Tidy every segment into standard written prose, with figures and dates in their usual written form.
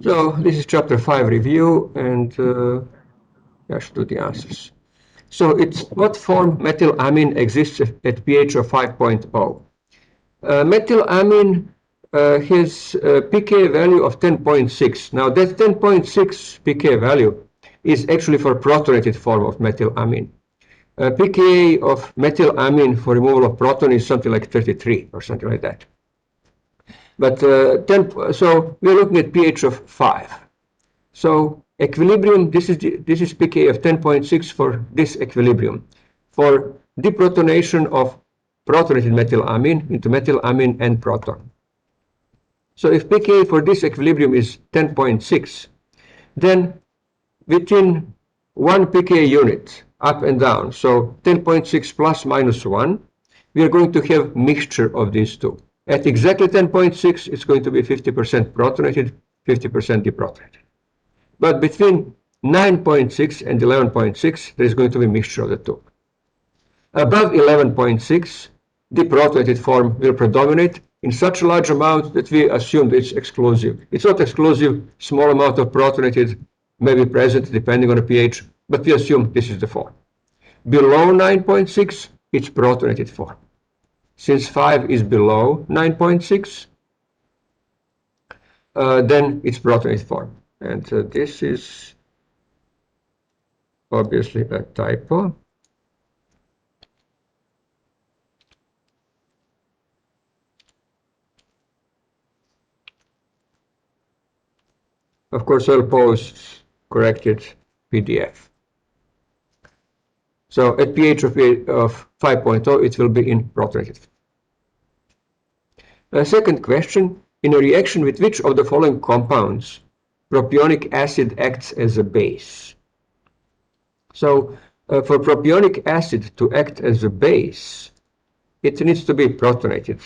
So this is chapter 5 review, and I should do the answers. So it's what form methylamine exists at pH of 5.0. Methylamine has a pK value of 10.6. Now that 10.6 pK value is actually for protonated form of methylamine. pKa of methylamine for removal of proton is something like 33 or something like that. But so we're looking at pH of 5. So equilibrium, this is pK of 10.6 for this equilibrium. For deprotonation of protonated methylamine into methylamine and proton. So if pK for this equilibrium is 10.6, then within 1 pK unit up and down, so 10.6 plus minus 1, we are going to have mixture of these two. At exactly 10.6, it's going to be 50% protonated, 50% deprotonated. But between 9.6 and 11.6, there is going to be mixture of the two. Above 11.6, deprotonated form will predominate in such a large amount that we assume it's exclusive. It's not exclusive, small amount of protonated may be present depending on the pH, but we assume this is the form. Below 9.6, it's protonated form. Since 5 is below 9.6, then it's protonated form. And this is obviously a typo. Of course, I'll post corrected PDF. So at pH of 5.0, it will be in protonated. Second question, in a reaction with which of the following compounds propionic acid acts as a base? So for propionic acid to act as a base, it needs to be protonated.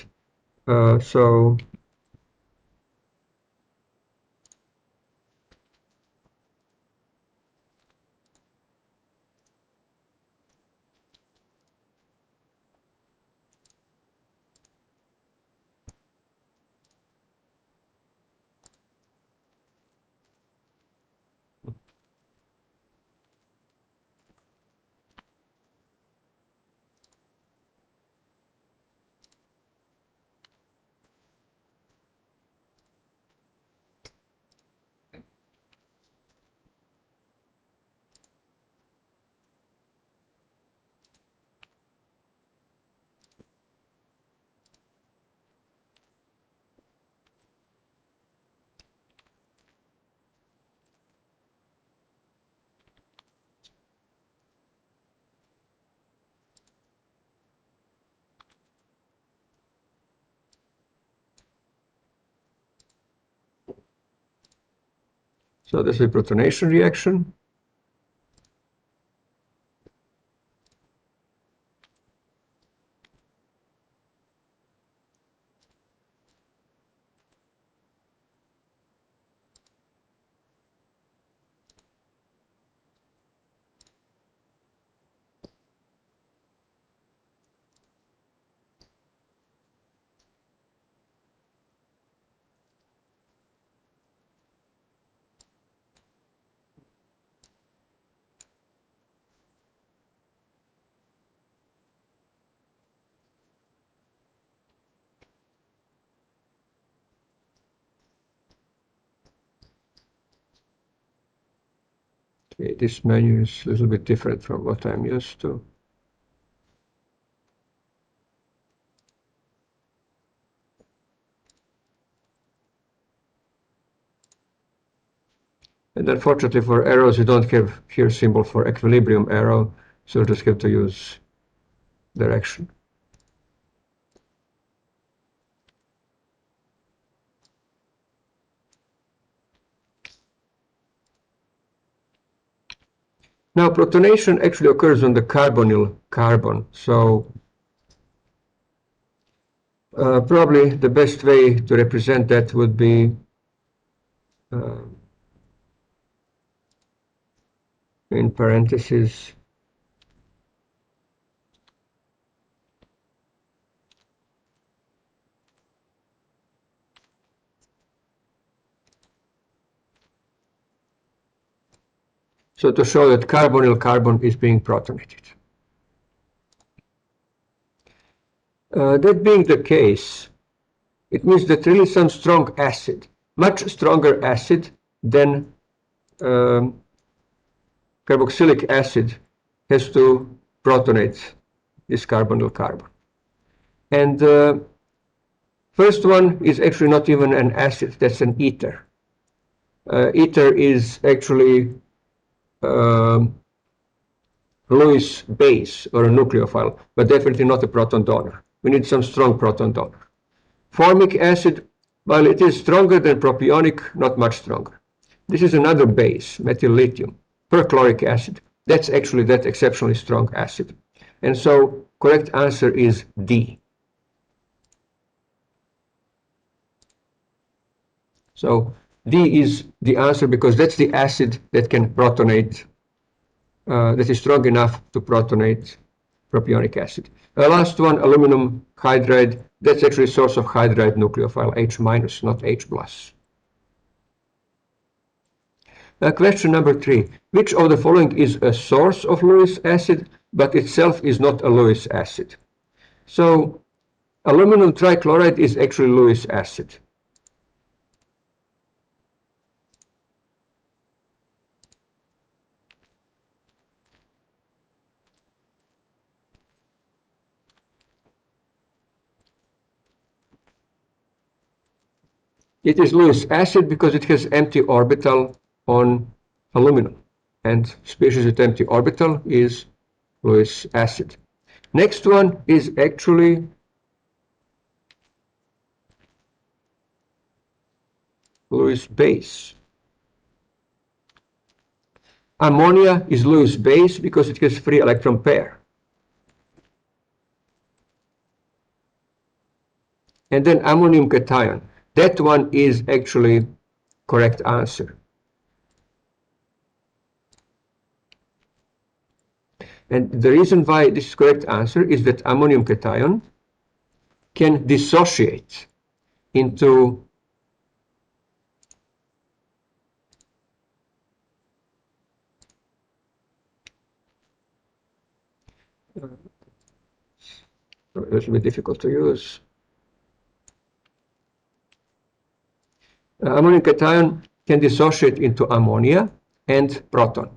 So this is a protonation reaction. Okay, this menu is a little bit different from what I'm used to. And unfortunately for arrows, you don't have here symbol for equilibrium arrow, so you just have to use direction. Now protonation actually occurs on the carbonyl carbon, so probably the best way to represent that would be in parentheses So to show that carbonyl carbon is being protonated. That being the case, it means that really some strong acid, much stronger acid than carboxylic acid, has to protonate this carbonyl carbon. And first one is actually not even an acid, that's an ether. Ether is actually Lewis base or a nucleophile, but definitely not a proton donor. We need some strong proton donor. Formic acid, while it is stronger than propionic, not much stronger. This is another base, methyl lithium, perchloric acid. That's actually that exceptionally strong acid. And so correct answer is D. So D is the answer because that's the acid that can protonate, that is strong enough to protonate propionic acid. Last one, aluminum hydride. That's actually a source of hydride nucleophile, H minus, not H plus. Question number 3. Which of the following is a source of Lewis acid, but itself is not a Lewis acid? So aluminum trichloride is actually Lewis acid. It is Lewis acid because it has empty orbital on aluminum, and species with empty orbital is Lewis acid. Next one is actually Lewis base. Ammonia is Lewis base because it has free electron pair. And then ammonium cation. That one is actually correct answer. And the reason why this is correct answer is that ammonium cation can dissociate into it's a bit difficult to use. Ammonium cation can dissociate into ammonia and proton.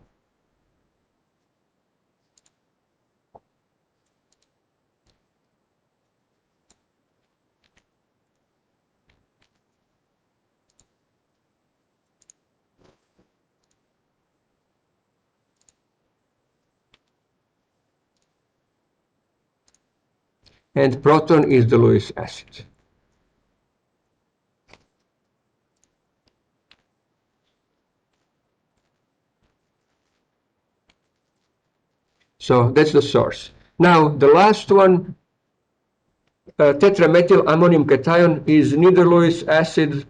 And proton is the Lewis acid. So that's the source. Now the last one, tetramethyl ammonium cation, is neither Lewis acid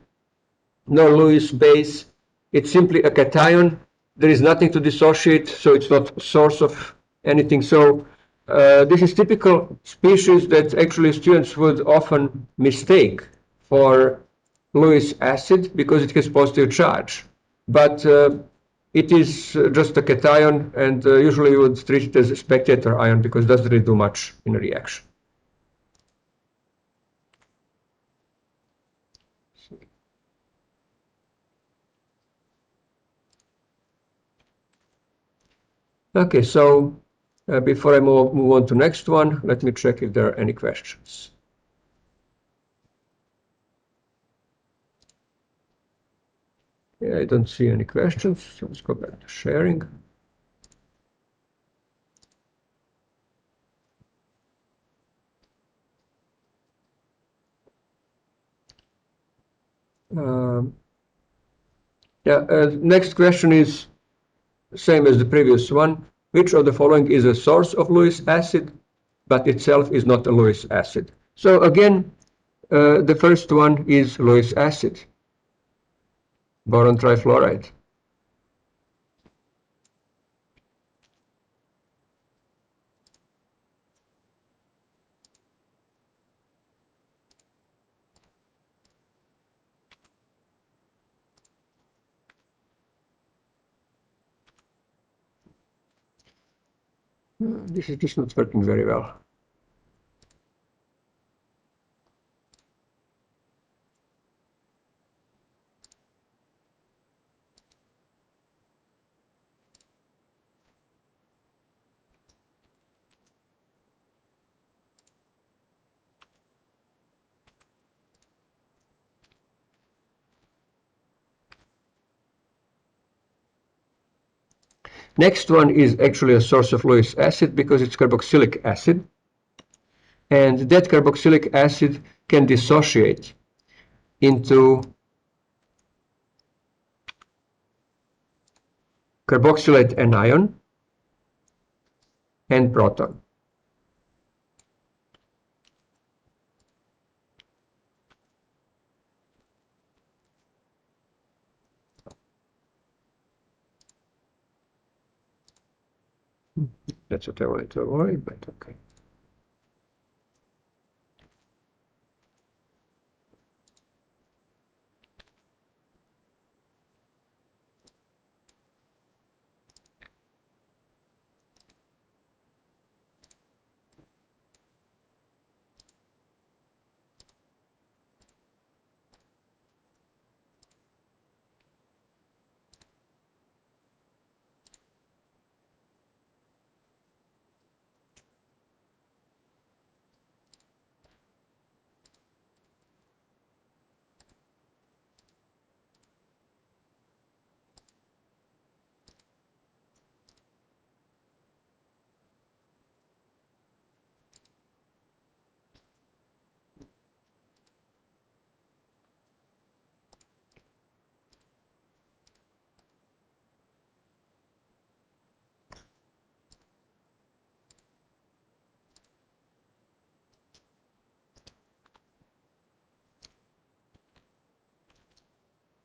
nor Lewis base. It's simply a cation. There is nothing to dissociate, so it's not a source of anything. So this is typical species that actually students would often mistake for Lewis acid because it has positive charge. But it is just a cation, and usually you would treat it as a spectator ion because it doesn't really do much in a reaction. Okay, so before I move on to next one, let me check if there are any questions. Yeah, I don't see any questions, so let's go back to sharing. Next question is same as the previous one. Which of the following is a source of Lewis acid, but itself is not a Lewis acid? So again, the first one is Lewis acid, boron trifluoride. This is just not working very well. Next one is actually a source of Lewis acid because it's carboxylic acid. And that carboxylic acid can dissociate into carboxylate anion and proton. That's what I wanted to avoid, but okay.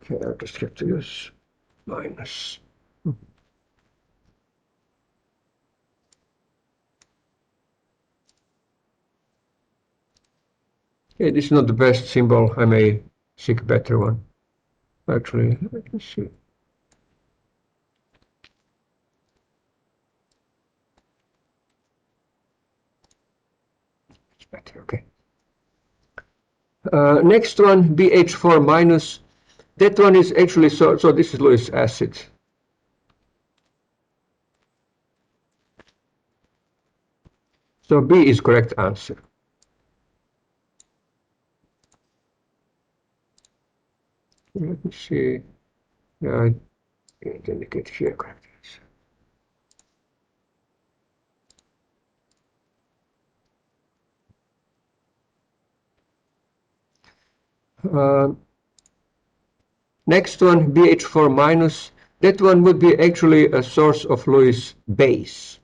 Okay, I'll just have to use minus. Okay, this is not the best symbol. I may seek a better one. Actually, let me see. It's better, okay. Next one, BH4 minus. That one is actually, so this is Lewis acid. So B is correct answer. Let me see. Yeah, I didn't indicate here correct answer. Next one, BH4 minus. That one would be actually a source of Lewis base.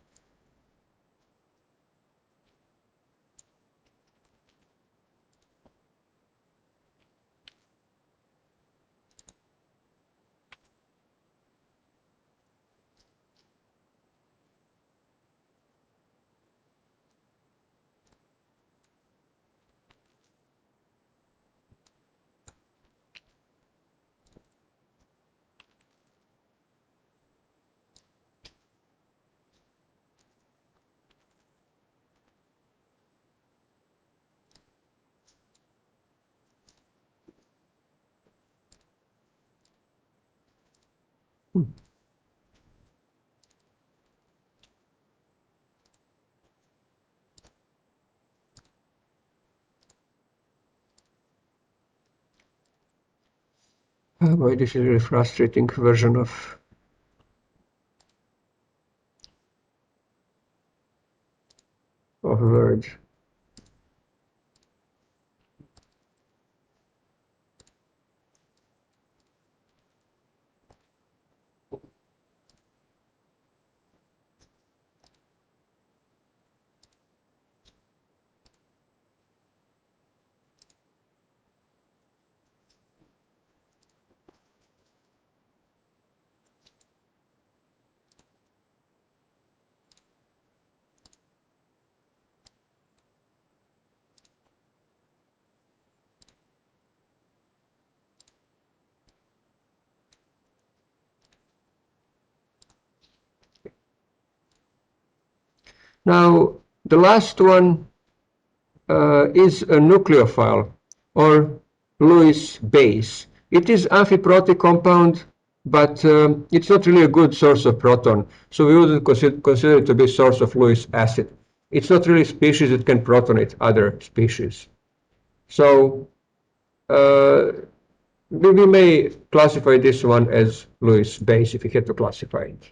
Oh boy, this is a really frustrating version of Word. Now, the last one is a nucleophile or Lewis base. It is amphiprotic compound, but it's not really a good source of proton, so we wouldn't consider it to be a source of Lewis acid. It's not really a species that can protonate other species. So we may classify this one as Lewis base if we had to classify it.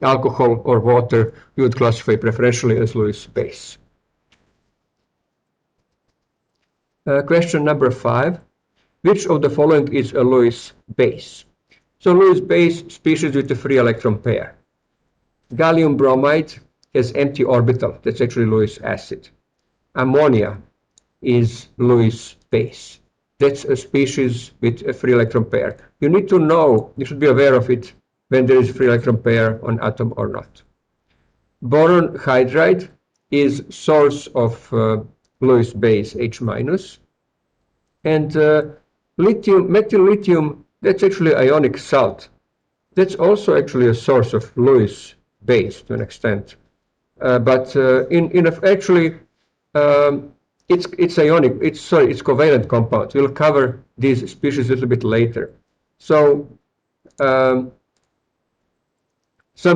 Alcohol or water, you would classify preferentially as Lewis base. Question number 5. Which of the following is a Lewis base? So Lewis base, species with a free electron pair. Gallium bromide has empty orbital, that's actually Lewis acid. Ammonia is Lewis base. That's a species with a free electron pair. You need to know, you should be aware of it when there is a free electron pair on atom or not. Boron hydride is source of Lewis base H-. And lithium, methyl lithium, that's actually ionic salt. That's also actually a source of Lewis base to an extent. But actually, it's ionic. It's covalent compound. We'll cover these species a little bit later. So some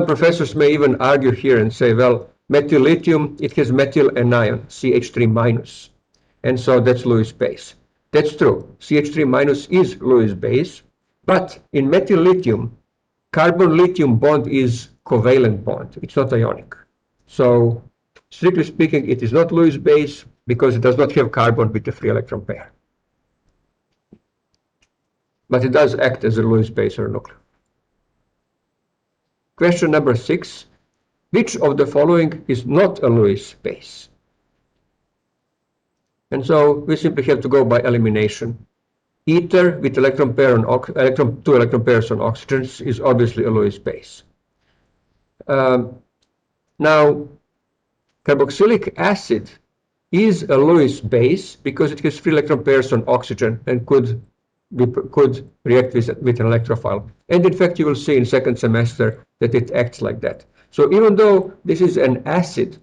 professors may even argue here and say, well, methyl lithium, it has methyl anion, CH3-, and so that's Lewis base. That's true. CH3- is Lewis base, but in methyl lithium, carbon-lithium bond is covalent bond. It's not ionic. So strictly speaking, it is not Lewis base because it does not have carbon with a free electron pair. But it does act as a Lewis base or nucleus. Question number 6. Which of the following is not a Lewis base? And so we simply have to go by elimination. Ether with electron pair on two electron pairs on oxygens is obviously a Lewis base. Now, carboxylic acid is a Lewis base because it has free electron pairs on oxygen and could react with an electrophile. And in fact, you will see in second semester that it acts like that. So even though this is an acid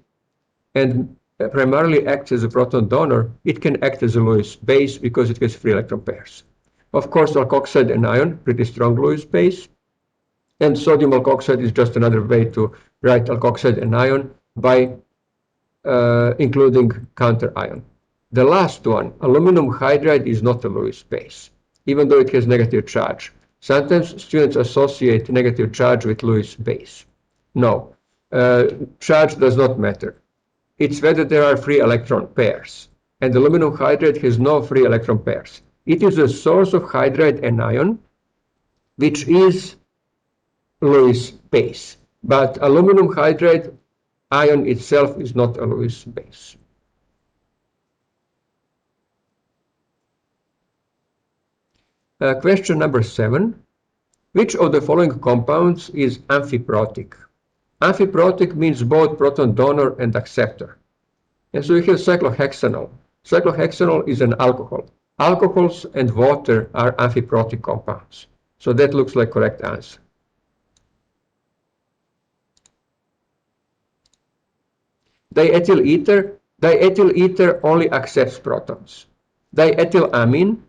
and primarily acts as a proton donor, it can act as a Lewis base because it has free electron pairs. Of course, alkoxide anion, pretty strong Lewis base. And sodium alkoxide is just another way to write alkoxide anion by including counter ion. The last one, aluminum hydride, is not a Lewis base, even though it has negative charge. Sometimes students associate negative charge with Lewis base. No, charge does not matter. It's whether there are free electron pairs. And aluminum hydride has no free electron pairs. It is a source of hydride anion, which is Lewis base. But aluminum hydride ion itself is not a Lewis base. Question number 7. Which of the following compounds is amphiprotic? Amphiprotic means both proton donor and acceptor. And so we have cyclohexanol. Cyclohexanol is an alcohol. Alcohols and water are amphiprotic compounds. So that looks like correct answer. Diethyl ether only accepts protons. Diethylamine,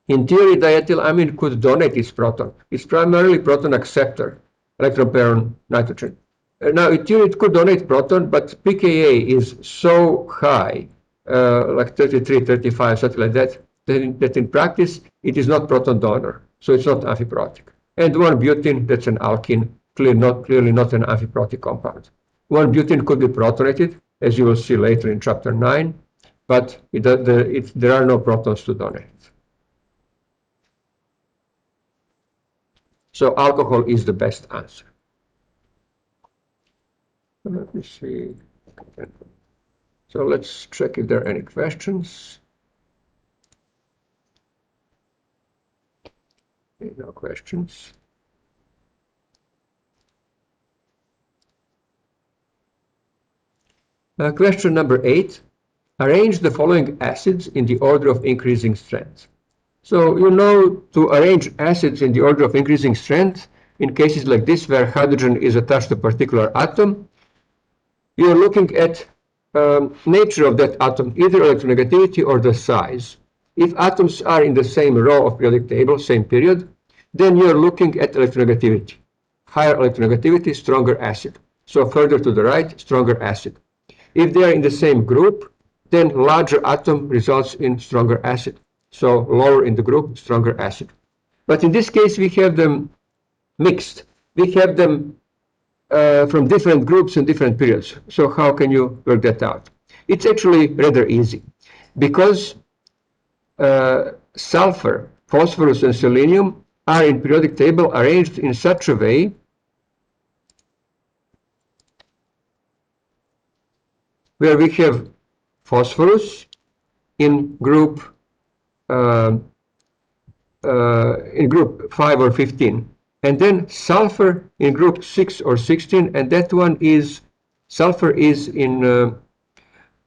in theory, diethylamine could donate its proton. It's primarily proton acceptor, electron pair on nitrogen. Now, in theory, it could donate proton, but pKa is so high, like 33, 35, something like that, that in practice, it is not proton donor. So it's not amphiprotic. And 1-butene, that's an alkene, clearly not an amphiprotic compound. 1-butene could be protonated, as you will see later in chapter 9, but there are no protons to donate. So alcohol is the best answer. Let me see. So let's check if there are any questions. No questions. Question number 8. arrange the following acids in the order of increasing strength. So you know to arrange acids in the order of increasing strength in cases like this where hydrogen is attached to a particular atom, you're looking at nature of that atom, either electronegativity or the size. If atoms are in the same row of periodic table, same period, then you're looking at electronegativity. Higher electronegativity, stronger acid. So further to the right, stronger acid. If they are in the same group, then larger atom results in stronger acid. So lower in the group, stronger acid. But in this case, we have them mixed. We have them from different groups and different periods. So how can you work that out? It's actually rather easy because sulfur, phosphorus, and selenium are in periodic table arranged in such a way where we have phosphorus in group 5 or 15, and then sulfur in group 6 or 16, and that one is sulfur is in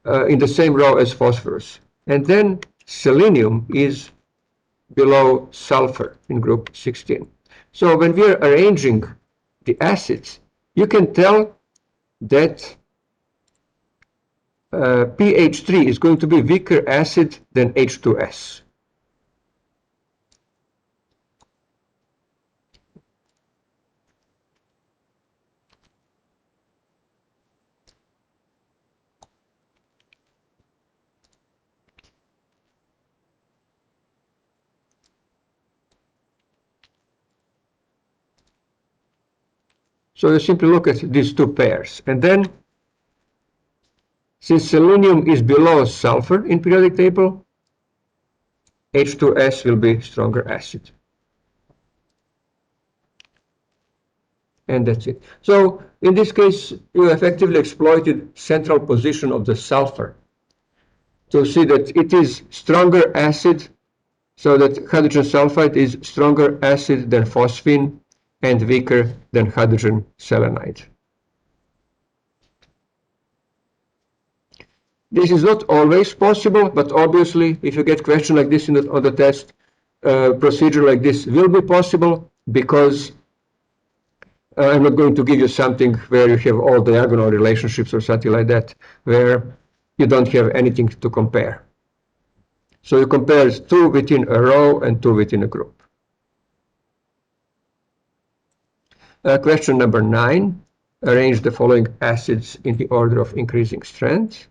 the same row as phosphorus, and then selenium is below sulfur in group 16. So when we are arranging the acids, you can tell that pH3 is going to be weaker acid than H2S. So you simply look at these two pairs, and then since selenium is below sulfur in periodic table, H2S will be stronger acid. And that's it. So in this case, you effectively exploited central position of the sulfur to see that it is stronger acid, so that hydrogen sulfide is stronger acid than phosphine and weaker than hydrogen selenide. This is not always possible, but obviously, if you get question like this on the test, procedure like this will be possible because I'm not going to give you something where you have all diagonal relationships or something like that, where you don't have anything to compare. So you compare 2 within a row and 2 within a group. Question number 9. Arrange the following acids in the order of increasing strength.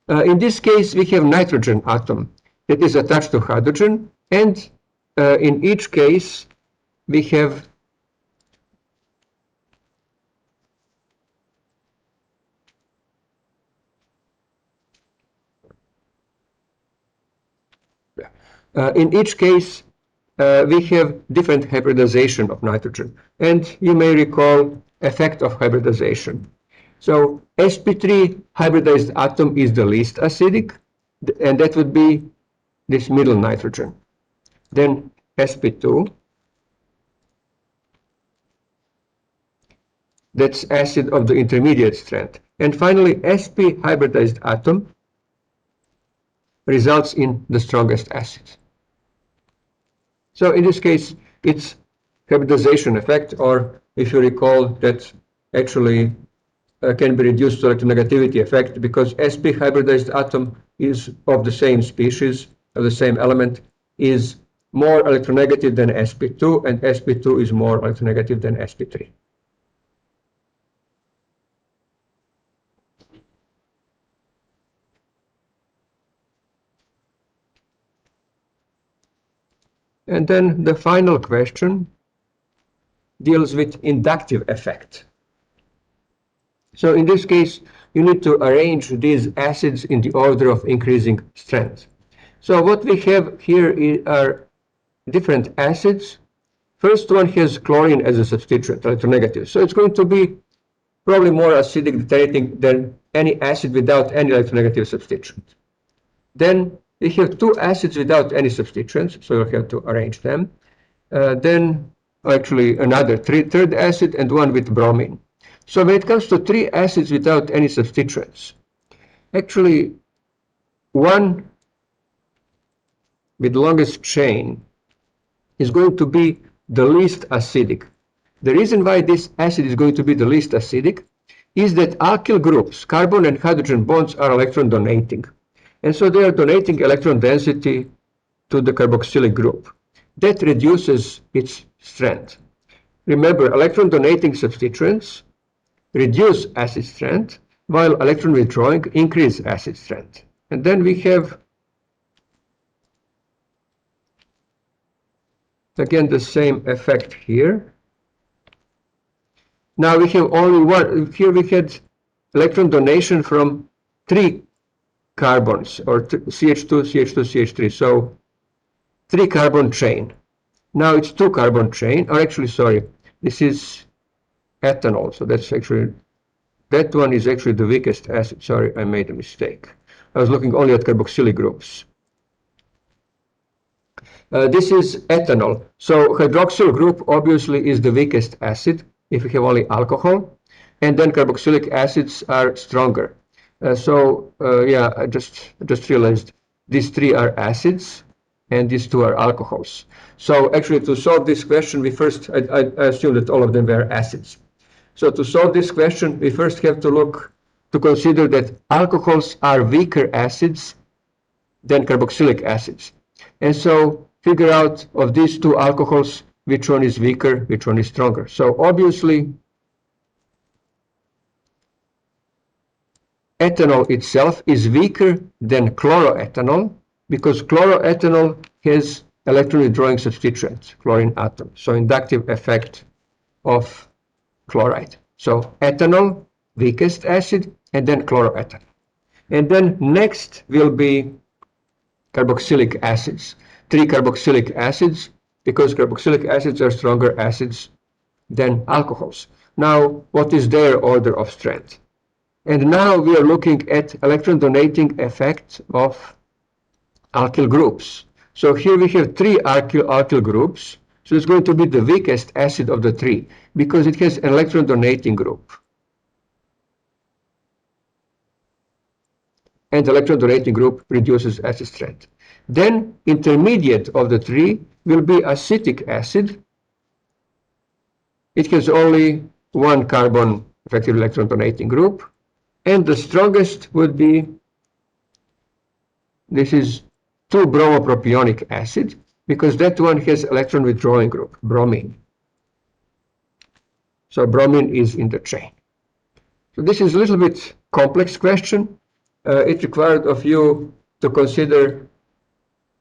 In this case, we have nitrogen atom that is attached to hydrogen, and in each case, we have different hybridization of nitrogen. And you may recall effect of hybridization. So sp3 hybridized atom is the least acidic, and that would be this middle nitrogen. Then sp2, that's acid of the intermediate strength. And finally, sp hybridized atom results in the strongest acid. So in this case, it's hybridization effect, or if you recall, that actually can be reduced to electronegativity effect because sp hybridized atom is of the same species, of the same element, is more electronegative than sp2, and sp2 is more electronegative than sp3. And then the final question deals with inductive effect. So in this case, you need to arrange these acids in the order of increasing strength. So what we have here are different acids. First one has chlorine as a substituent, electronegative. So it's going to be probably more acidic than any acid without any electronegative substituent. Then we have 2 acids without any substituents, so you have to arrange them. Then actually another third acid and one with bromine. So when it comes to three acids without any substituents, actually one with longest chain is going to be the least acidic. The reason why this acid is going to be the least acidic is that alkyl groups, carbon and hydrogen bonds, are electron donating. And so they are donating electron density to the carboxylic group. That reduces its strength. Remember, electron donating substituents reduce acid strength, while electron withdrawing increase acid strength. And then we have again the same effect here. Now we have only one. Here we had electron donation from 3 carbons, or CH2, CH2, CH3. So 3 carbon chain. Now it's 2 carbon chain, or actually, sorry, this is ethanol. So that's actually, that one is actually the weakest acid. Sorry, I made a mistake. I was looking only at carboxylic groups. This is ethanol. So hydroxyl group obviously is the weakest acid if we have only alcohol, and then carboxylic acids are stronger. Yeah, I just realized these 3 are acids and these 2 are alcohols. So actually, to solve this question, we first, I assume that all of them were acids. So to solve this question, we first have to consider that alcohols are weaker acids than carboxylic acids. And so figure out of these 2 alcohols, which one is weaker, which one is stronger. So obviously, ethanol itself is weaker than chloroethanol because chloroethanol has electron withdrawing substituent, chlorine atom. So inductive effect of chloride. So ethanol, weakest acid, and then chloroethanol. And then next will be carboxylic acids. 3 carboxylic acids, because carboxylic acids are stronger acids than alcohols. Now, what is their order of strength? And now we are looking at electron donating effect of alkyl groups. So here we have 3 alkyl groups. So it's going to be the weakest acid of the 3 because it has an electron donating group. And the electron donating group reduces acid strength. Then intermediate of the 3 will be acetic acid. It has only 1 carbon effective electron donating group. And the strongest would be, this is 2-bromopropionic acid, because that one has electron withdrawing group, bromine. So bromine is in the chain. So this is a little bit complex question. It required of you to consider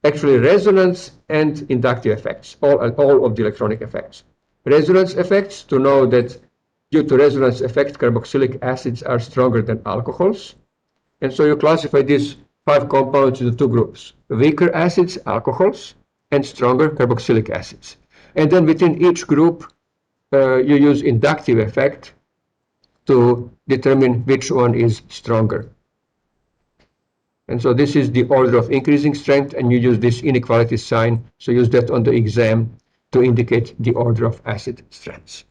actually resonance and inductive effects, all of the electronic effects. Resonance effects, to know that due to resonance effect, carboxylic acids are stronger than alcohols. And so you classify these 5 compounds into 2 groups: weaker acids, alcohols, and stronger carboxylic acids. And then within each group, you use inductive effect to determine which one is stronger. And so this is the order of increasing strength, and you use this inequality sign. So use that on the exam to indicate the order of acid strengths.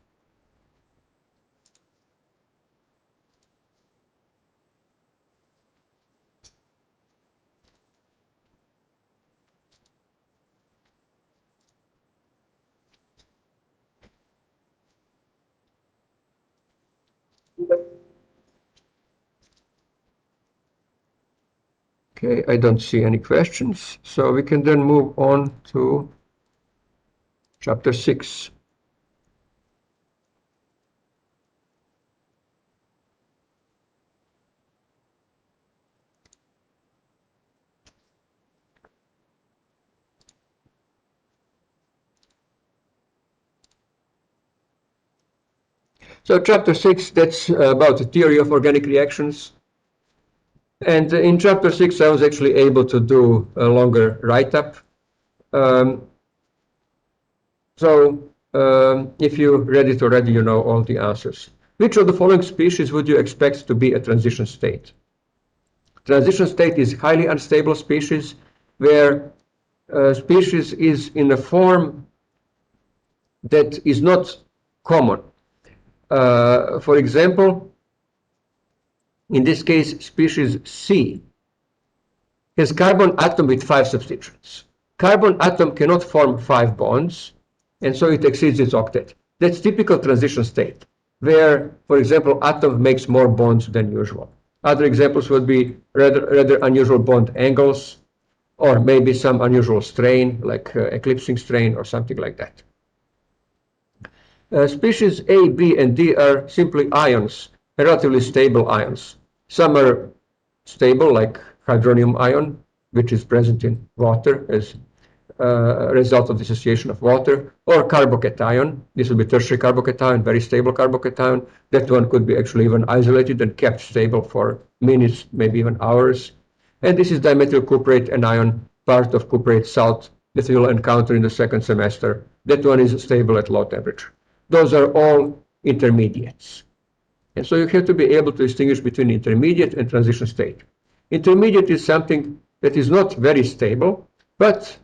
Okay, I don't see any questions, so we can then move on to chapter 6. So chapter 6, that's about the theory of organic reactions. And in chapter 6, I was actually able to do a longer write-up. If you read it already, you know all the answers. Which of the following species would you expect to be a transition state? Transition state is highly unstable species where species is in a form that is not common. For example, in this case, species C has carbon atom with 5 substituents. Carbon atom cannot form 5 bonds, and so it exceeds its octet. That's typical transition state, where, for example, atom makes more bonds than usual. Other examples would be rather unusual bond angles, or maybe some unusual strain, like eclipsing strain or something like that. Species A, B, and D are simply ions, relatively stable ions. Some are stable, like hydronium ion, which is present in water as a result of dissociation of water, or carbocation. This would be tertiary carbocation, very stable carbocation. That one could be actually even isolated and kept stable for minutes, maybe even hours. And this is dimethyl cuprate anion, part of cuprate salt that we will encounter in the second semester. That one is stable at low temperature. Those are all intermediates. And so you have to be able to distinguish between intermediate and transition state. Intermediate is something that is not very stable, but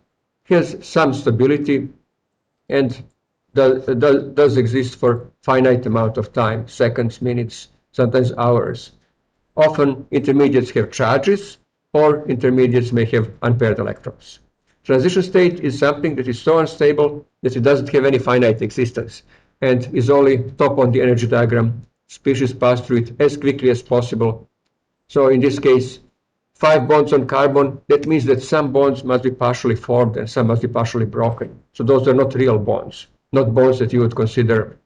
has some stability and does exist for finite amount of time, seconds, minutes, sometimes hours. Often intermediates have charges, or intermediates may have unpaired electrons. Transition state is something that is so unstable that it doesn't have any finite existence and is only top on the energy diagram. Species pass through it as quickly as possible. So in this case, 5 bonds on carbon, that means that some bonds must be partially formed and some must be partially broken. So those are not real bonds, not bonds that you would consider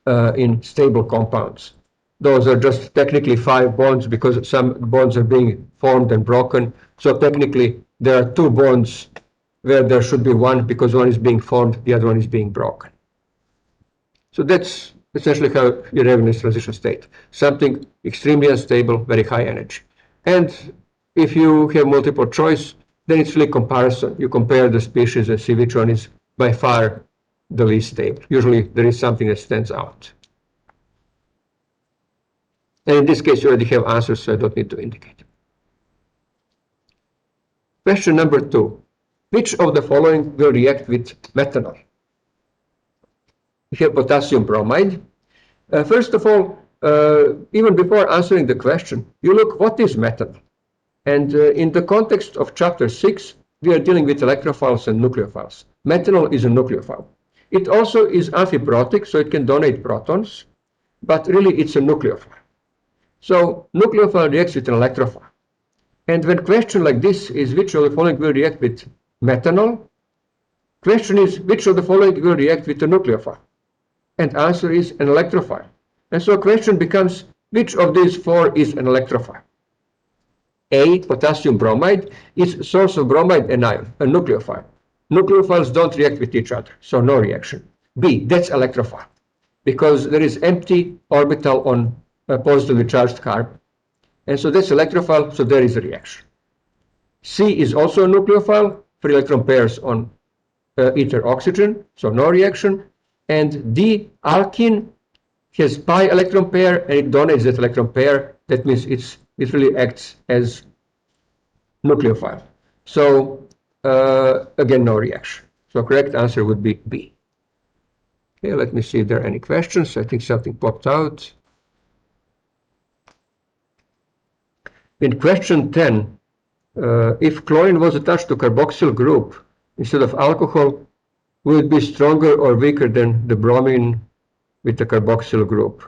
in stable compounds. Those are just technically 5 bonds because some bonds are being formed and broken. So technically there are 2 bonds where there should be 1 because one is being formed, the other one is being broken. So that's essentially how you have in this transition state. Something extremely unstable, very high energy. And if you have multiple choice, then it's really comparison. You compare the species and see which one is by far the least stable. Usually there is something that stands out. And in this case, you already have answers, so I don't need to indicate. Question number 2. Which of the following will react with methanol? We have potassium bromide. First of all, even before answering the question, you look, what is methanol? And in the context of chapter 6, we are dealing with electrophiles and nucleophiles. Methanol is a nucleophile. It also is amphiprotic, so it can donate protons, but really it's a nucleophile. So nucleophile reacts with an electrophile. And when question like this is which of the following will react with methanol, question is which of the following will react with a nucleophile? And answer is an electrophile. And so question becomes which of these 4 is an electrophile? A, potassium bromide, is source of bromide anion, a nucleophile. Nucleophiles don't react with each other, so no reaction. B, that's electrophile, because there is empty orbital on a positively charged carbon. And so that's electrophile, so there is a reaction. C is also a nucleophile, 3 electron pairs on ether oxygen, so no reaction. And D, alkene, has pi electron pair and it donates that electron pair. That means it really acts as nucleophile. So again, no reaction. So correct answer would be B. Okay, let me see if there are any questions. I think something popped out. In question 10, if chlorine was attached to carboxyl group instead of alcohol, will it be stronger or weaker than the bromine with the carboxyl group?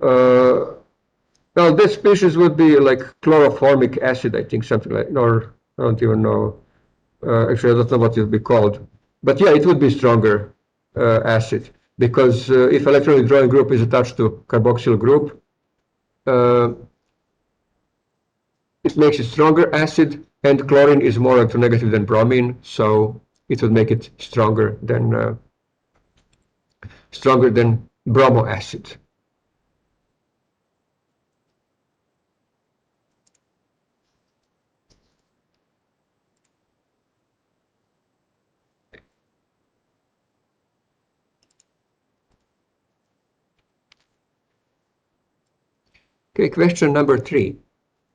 Well, this species would be like chloroformic acid, I think, something like, or I don't even know. Actually, I don't know what it would be called. But yeah, it would be stronger acid because if electron withdrawing group is attached to carboxyl group, it makes it stronger acid, and chlorine is more electronegative than bromine, so it would make it stronger than bromo acid. Okay, question number 3.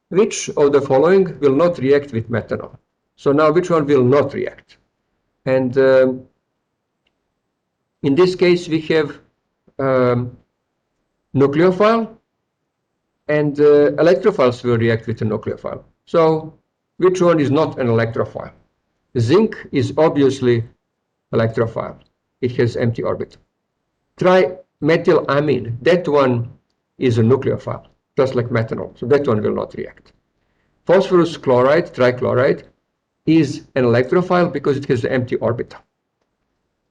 Which of the following will not react with methanol? So now which one will not react? And in this case, we have nucleophile, and electrophiles will react with a nucleophile. So which one is not an electrophile? Zinc is obviously electrophile. It has empty orbital. Trimethylamine, that one is a nucleophile, just like methanol. So that one will not react. Phosphorus chloride, trichloride, is an electrophile because it has the empty orbital.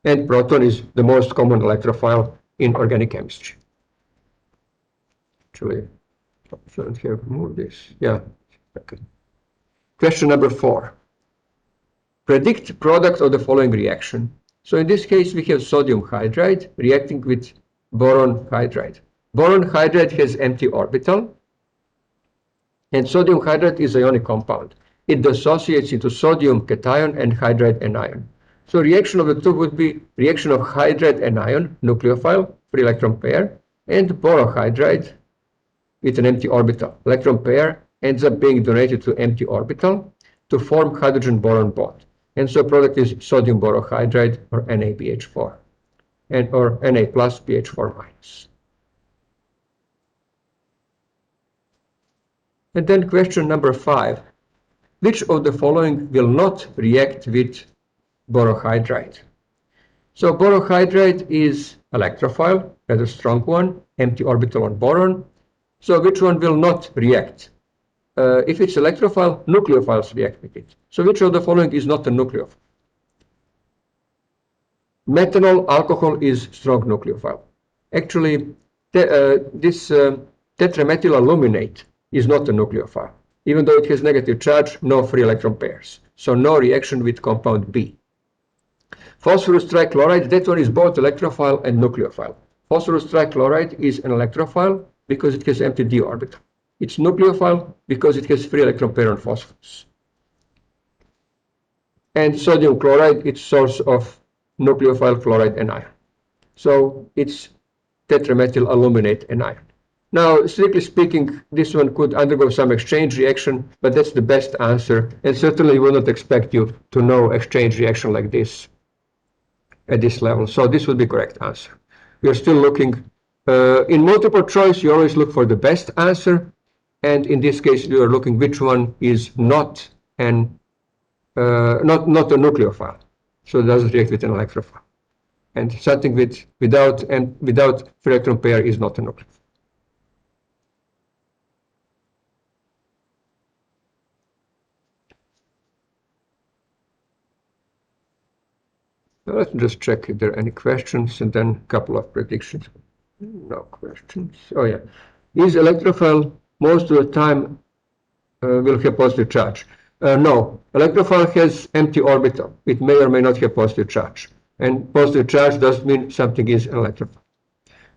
And proton is the most common electrophile in organic chemistry. Actually, I shouldn't have moved this. Yeah. Okay. Question number 4. Predict product of the following reaction. So in this case, we have sodium hydride reacting with boron hydride. Boron hydride has empty orbital, and sodium hydride is ionic compound. It dissociates into sodium cation and hydride anion. So reaction of the two would be reaction of hydride anion, nucleophile, free electron pair, and borohydride with an empty orbital. Electron pair ends up being donated to empty orbital to form hydrogen-boron bond. And so product is sodium borohydride, or NaBH4, or Na plus BH4 minus. And then question number 5. Which of the following will not react with borohydride? So borohydride is electrophile, rather strong one, empty orbital on boron. So which one will not react? If it's electrophile, nucleophiles react with it. So which of the following is not a nucleophile? Methanol alcohol is strong nucleophile. Actually, this tetramethyl aluminate is not a nucleophile. Even though it has negative charge, no free electron pairs. So no reaction with compound B. Phosphorus trichloride, that one is both electrophile and nucleophile. Phosphorus trichloride is an electrophile because it has empty d orbital. It's nucleophile because it has free electron pair on phosphorus. And sodium chloride, it's source of nucleophile chloride anion. So it's tetramethyl aluminate anion. Now, strictly speaking, this one could undergo some exchange reaction, but that's the best answer. And certainly we will not expect you to know exchange reaction like this at this level. So this would be correct answer. We are still looking, in multiple choice, you always look for the best answer. And in this case, we are looking which one is not a nucleophile. So it doesn't react with an electrophile. And something without free electron pair is not a nucleophile. Now let's just check if there are any questions and then a couple of predictions. No questions. Oh yeah. Is electrophile most of the time will have positive charge? No. Electrophile has empty orbital. It may or may not have positive charge. And positive charge does mean something is an electrophile.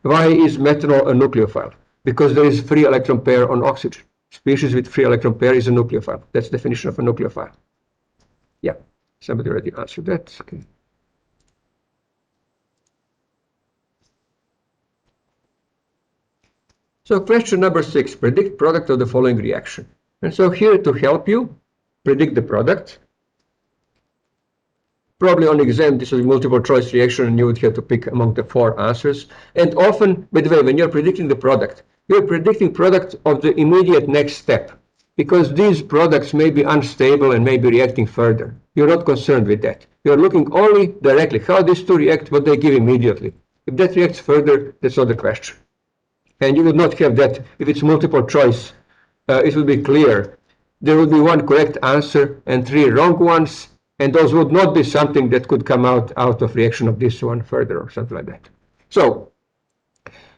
Why is methanol a nucleophile? Because there is free electron pair on oxygen. Species with free electron pair is a nucleophile. That's the definition of a nucleophile. Yeah, somebody already answered that. Okay. So question number 6, predict product of the following reaction. And so here to help you predict the product, probably on exam this is a multiple choice reaction and you would have to pick among the 4 answers. And often, by the way, when you're predicting the product, you're predicting product of the immediate next step, because these products may be unstable and may be reacting further. You're not concerned with that. You're looking only directly how these two react, what they give immediately. If that reacts further, that's not the question. And you would not have that if it's multiple choice. It will be clear. There would be 1 correct answer and 3 wrong ones, and those would not be something that could come out of reaction of this one further or something like that. So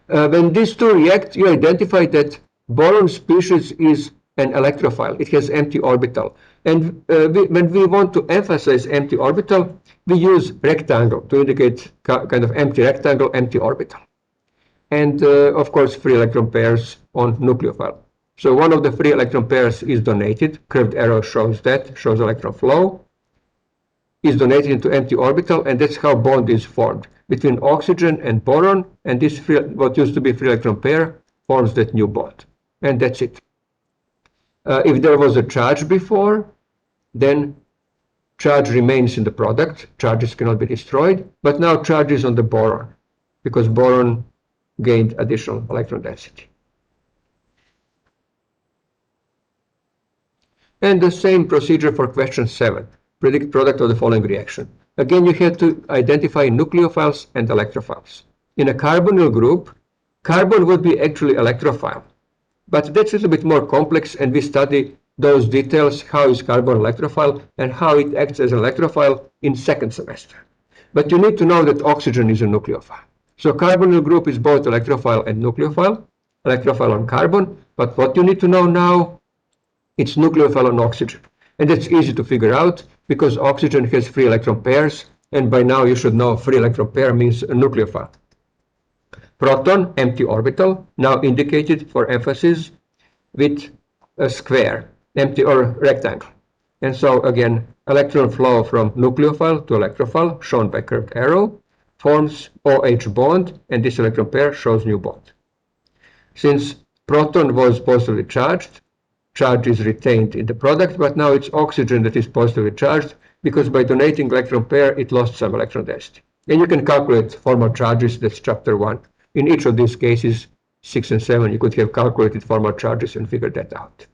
when these two react, you identify that boron species is an electrophile. It has empty orbital. And when we want to emphasize empty orbital, we use rectangle to indicate kind of empty rectangle, empty orbital. And of course, free electron pairs on nucleophile. So one of the free electron pairs is donated. Curved arrow shows that, shows electron flow. Is donated into empty orbital, and that's how bond is formed between oxygen and boron. And this what used to be free electron pair forms that new bond, and that's it. If there was a charge before, then charge remains in the product. Charges cannot be destroyed, but now charge is on the boron, because boron gained additional electron density. And the same procedure for question 7. Predict product of the following reaction. Again, you have to identify nucleophiles and electrophiles. In a carbonyl group, carbon would be actually electrophile. But that's a little bit more complex, and we study those details, how is carbon electrophile and how it acts as an electrophile in second semester. But you need to know that oxygen is a nucleophile. So carbonyl group is both electrophile and electrophile on carbon. But what you need to know now, it's nucleophile on oxygen. And that's easy to figure out because oxygen has free electron pairs, and by now you should know free electron pair means a nucleophile. Proton, empty orbital, now indicated for emphasis with a square, empty or rectangle. And so again, electron flow from nucleophile to electrophile, shown by curved arrow, forms OH bond, and this electron pair shows new bond. Since proton was positively charged, charge is retained in the product, but now it's oxygen that is positively charged because by donating electron pair, it lost some electron density. And you can calculate formal charges, that's chapter 1. In each of these cases, 6 and 7, you could have calculated formal charges and figured that out.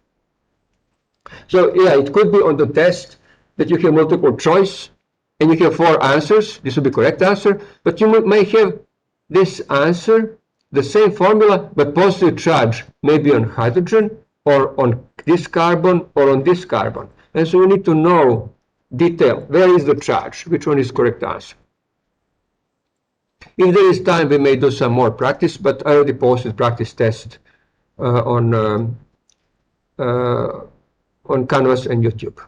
So yeah, it could be on the test that you have multiple choice and you have 4 answers. This would be correct answer, but you may have this answer, the same formula, but positive charge maybe on hydrogen or on this carbon or on this carbon. And so you need to know detail, where is the charge, which one is correct answer. If there is time, we may do some more practice, but I already posted practice test on Canvas and YouTube.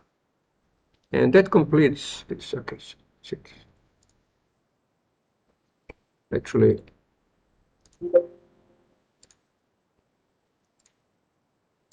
And that completes this. Okay, actually